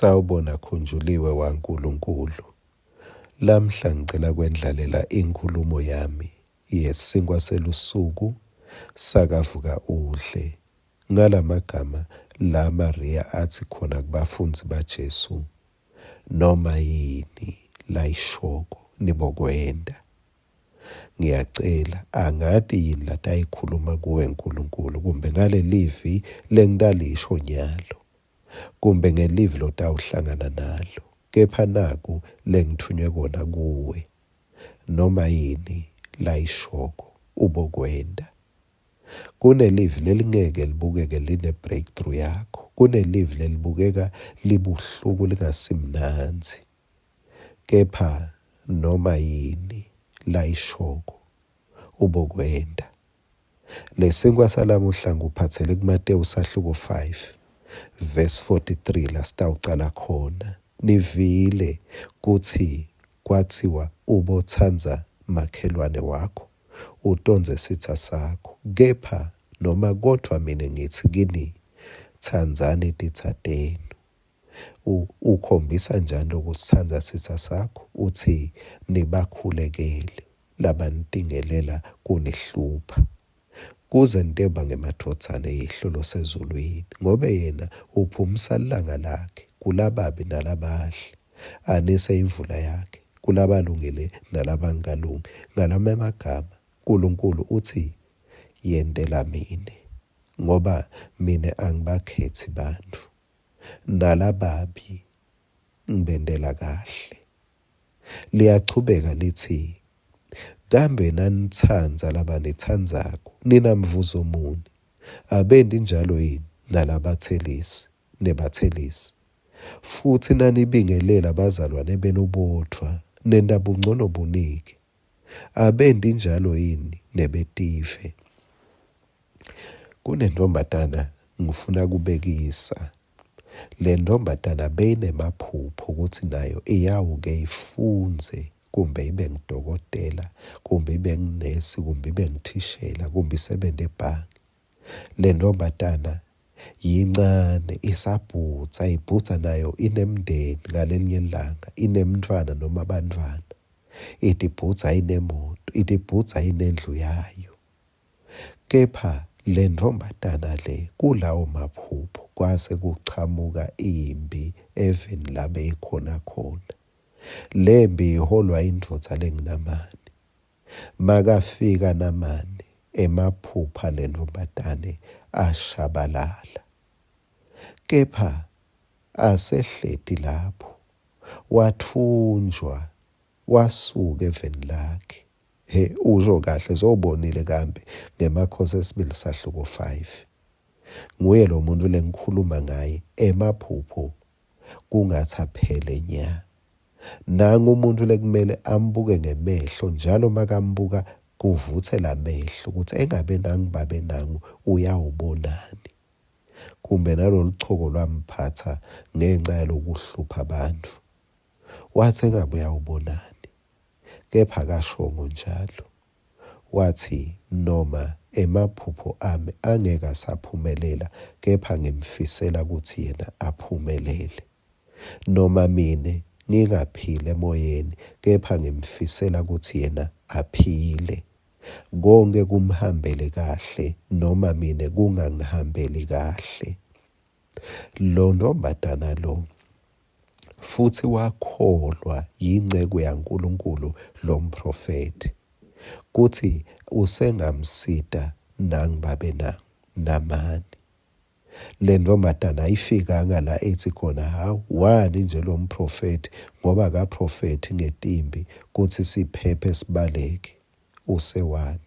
Sawubona Khunjuliwe waNkulunkulu. Lamhla ngicela kwendlalela inkulumo yami yesinkwa selusuku sakavuka udle. Ngalamagama la Maria athi khona kubafundzi baJesu, noma yini la ishoko nibokwenda. Ngiyacela angati yini latayikhuluma kuwe nkulunkulu, kumbe ngale livi lengitalisho nyalo, kumbe ngelivi lotawuhlangana nalo, kepha naku lengithunywe kona kuwe, noma yini la ishoko ubokwenda. Kunelivi lelingeke libukeke line breakthrough yakho, kunelivi lelibukeka libuhlungu lingasimnanzi, kepha noma yini la ishoko ubokwenda. Lesinkwa salamuhla nguphathele kuMateyu sahluko 5 verse 43 la sitawucala khona. Nivile kuthi kwathiwa ubothanza makhelwane wakho, utonze sitha sakho. Kepha noma kodwa mina ngithi kini, thandzani titha tenu. Ukhombisa njani ukusithandza sitha sakho? Uthi nibakhulekele labantingelela kunihlupha, kuze niteba ngemadvodzana eyihlolo sezulwini, ngobe yena uphumisa ilanga lakhe kulababi nalabahle, anise imvula yakhe kulabalungile nalabangalungi. Ngalama magama uNkulunkulu uthi yentela mine, ngoba mine angibakhethi bantfu, nalababi ngibentela kahle. Liyachubeka lithi, kambe nanitsanza labanitsandzako ninamvuzo muni? Abendi njalo yini nalabathelisi nebathelisi? Futhi nanibingelela abazalwane benu bodvwa nenta bungcono bunike. Abendi njalo yini nebetive? Kunentombatana ngifuna kubekisa. Le ntombatana beyinemaphupho ukuthi nayo iyawuke ifunze, kumbe ibe ngudokotela, kumbe ibe ngunesi, kumbe ibe ngithishela, kumbe isebenze ebhange. Le ntombatana yincane, isabhutsa, ibhutsa nayo inemndeni ngalelinye ilanga, inemntfwana noma abantwana. Itibhutsa inemoto, itibhutsa inendlu yayo. Kepha le ntombatana le kulawo maphupho kwase kuchamuka impi eveni labe ikhona khona. Lembi iholwa indvodza lenginamani. Makafika namani emaphupha le ntombatane ashabalala. Kepha asehleti lapho, wathunjwa, wasuka eveni lakhe. Usho kahle zobonile kambe ngeMakhosi esibili sahluko 5. Nguye lo muntu lengikhuluma ngaye emaphupho kungathi aphele nya. Nangu umuntu lekumele ambuke ngemehlo, njalo makambuka kuvuthe la mehlo ukuthi engabe nangibabe nangu uyawubonani. Kumbe nalolu choko lwamphatha ngenxa yalokuhlupha abantu, wathi engabe uyawubonani, kepha akashongo njalo. Wathi noma emaphupho ami angeke asaphumelela, kepha ngimfisela ukuthi yena aphumelele. Noma mine ngingaphile emoyeni, kepha ngimfisela ukuthi yena aphile. Konke kumhambele kahle, noma mine kungangihambeli kahle. Lo ntombatana lo futhi wakholwa yinceku yaNkulunkulu lo mprofeti, kuthi usengamsida nangibabe namani. Le ntombatana ayifikanga la ethi khona, hawu wani nje lo mprofeti ngoba akaprofethi ngetimbi kuthi siphephe sibaleke. Usewani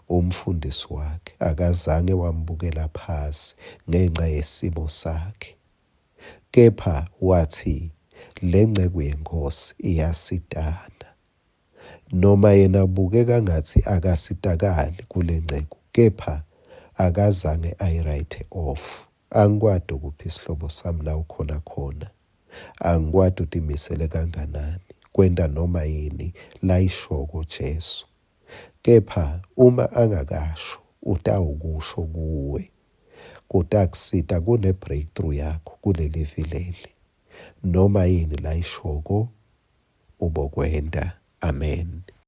umfundisi wakhe, akazange wambukela phasi ngenxa yesimo sakhe. Kepha wathi le nceku yenkosi iyasitana. Noma yena bukeka ngathi akasitakali kule nceku, kepha akazange ayirayithe off. Angikwadi ukuphi isihlobo sami la ukhona khona. Angikwadi utimisele kanganani kwenta noma yini la ishoko Jesu. Kepha uma angakasho utawukusho kuwe, kutakusita kune breakthrough yakho kuleli vileli. noma yini la ishoko ubokwenda. Amen.